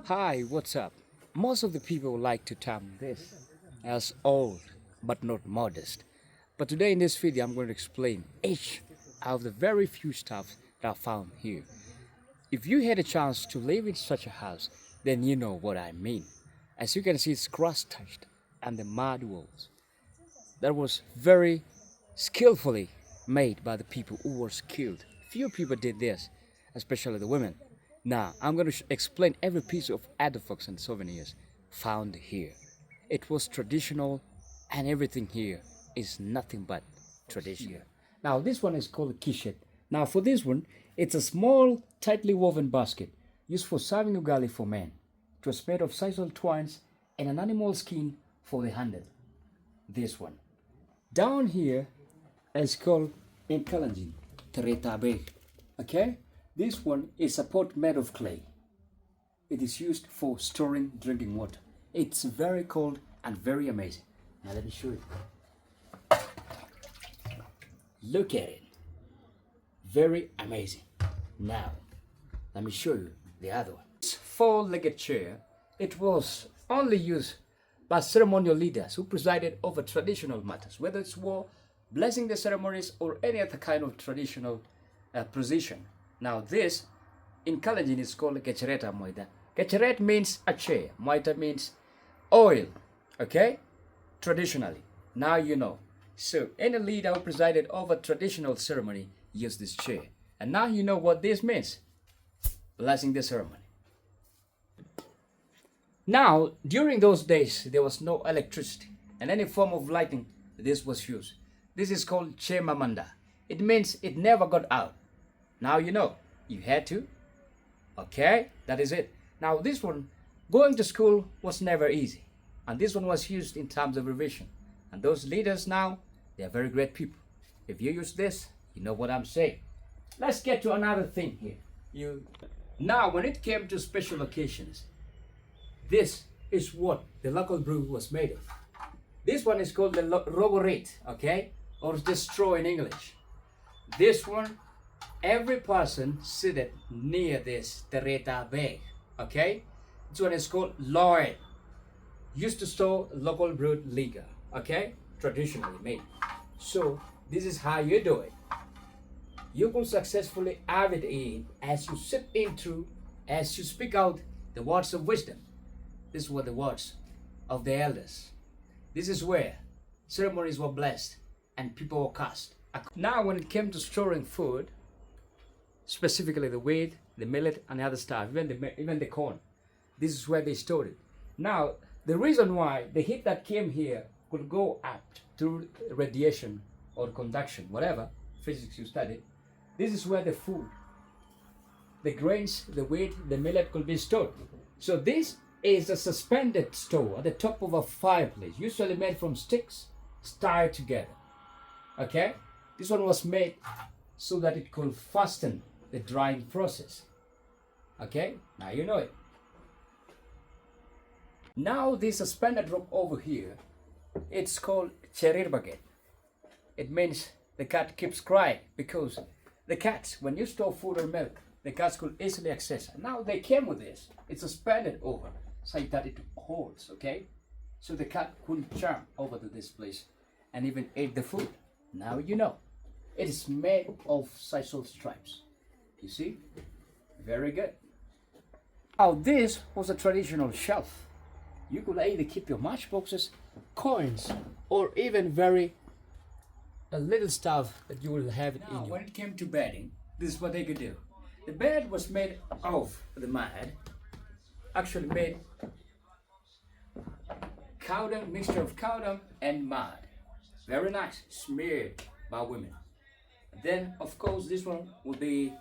Hi, what's up? Most of the people like to term this as old but not modest. But today in this video, I'm going to explain each of the very few stuff that I found here. If you had a chance to live in such a house, then you know what I mean. As you can see, it's cross-touched and the mud walls. That was very skillfully made by the people who were skilled. Few people did this, especially the women. Now, I'm going to explain every piece of artifacts and souvenirs found here. It was traditional, and everything here is nothing but tradition. Now, this one is called a kishet. Now, for this one, it's a small, tightly woven basket used for serving ugali for men. It was made of sisal twines and an animal skin for the handle. This one. Down here is called in Kalenjin, teretabe. Okay? This one is a pot made of clay. It is used for storing drinking water. It's very cold and very amazing. Now let me show you. Look at it. Very amazing. Now, let me show you the other one. This four-legged chair, it was only used by ceremonial leaders who presided over traditional matters, whether it's war, blessing the ceremonies, or any other kind of traditional position. Now this, in Kalenjin, is called kecereta moida. Keceret means a chair. Moita means oil. Okay? Traditionally. Now you know. So any leader who presided over traditional ceremony used this chair. And now you know what this means. Blessing the ceremony. Now, during those days, there was no electricity and any form of lighting. This was used. This is called chemamanda. It means it never got out. Now you know, you had to. Okay, that is it. Now this one, going to school was never easy. And this one was used in terms of revision. And those leaders now, they are very great people. If you use this, you know what I'm saying. Let's get to another thing here. Now, when it came to special occasions, this is what the local brew was made of. This one is called the rogorate, okay? Or the straw in English. This one, every person seated near this tereta bag, okay? This one is called Lloyd. Used to store local brewed liquor, okay? Traditionally made. So this is how you do it. You can successfully have it in as you sip in through, as you speak out the words of wisdom. These were the words of the elders. This is where ceremonies were blessed and people were cast. Now when it came to storing food, specifically the wheat, the millet, and the other stuff, even the corn. This is where they stored it. Now, the reason why the heat that came here could go up through radiation or conduction, whatever physics you studied, this is where the food, the grains, the wheat, the millet could be stored. So this is a suspended stove at the top of a fireplace, usually made from sticks tied together. Okay? This one was made so that it could fasten the drying process. Okay, now you know it. Now this suspended rope over here, it's called cherirbaget. It means the cat keeps crying because the cats, when you store food or milk, the cats could easily access. Now they came with this. It's suspended over so that it holds, okay? So the cat couldn't jump over to this place and even ate the food. Now you know. It is made of sisal stripes. You see? Very good. Now this was a traditional shelf. You could either keep your matchboxes, coins, or even a little stuff that you will have now, in you. When it came to bedding, this is what they could do. The bed was made of the mud, actually made cow dung, mixture of cow dung and mud. Very nice, smeared by women. Then, of course, this one will be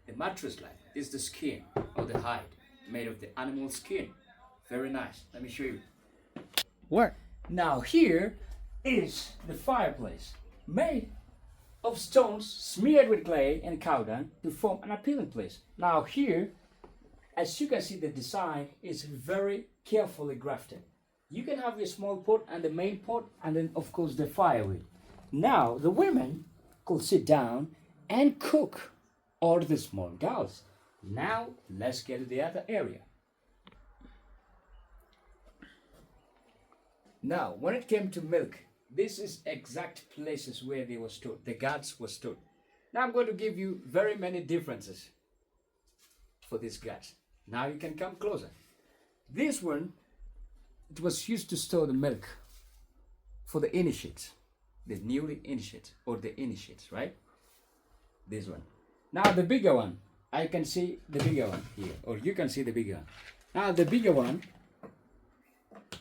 the mattress like. This is the skin or the hide made of the animal skin. Very nice. Let me show you. Where? Now here is the fireplace made of stones smeared with clay and cow dung to form an appealing place. Now here, as you can see, the design is very carefully grafted. You can have your small pot and the main pot, and then of course the firewood. Now the women could sit down and cook, or the small girls. Now let's get to the other area. Now, when it came to milk, this is exact places where they were stored. The gods were stored. Now I'm going to give you very many differences for these gods. Now you can come closer. This one, it was used to store the milk for the initiates, the newly initiates or the initiates, right? This one. Now the bigger one, I can see the bigger one here, or you can see the bigger one. Now the bigger one,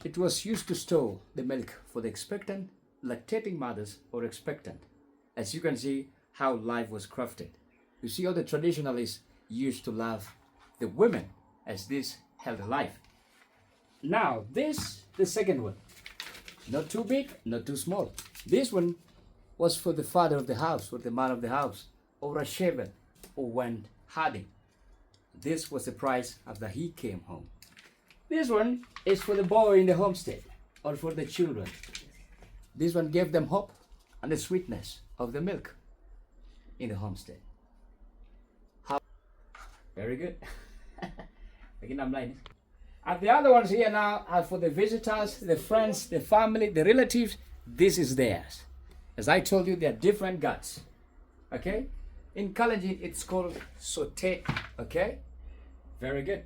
it was used to store the milk for the expectant, lactating mothers or expectant. As you can see how life was crafted. You see all the traditionalists used to love the women as this held life. Now this, the second one, not too big, not too small. This one was for the father of the house or the man of the house, or a shepherd who went hunting. This was the price after he came home. This one is for the boy in the homestead or for the children. This one gave them hope and the sweetness of the milk in the homestead. How? Very good. Again, I'm lying. And the other ones here now are for the visitors, the friends, the family, the relatives. This is theirs. As I told you, they are different gods. Okay? In Kalenjin, it's called sote. Okay? Very good.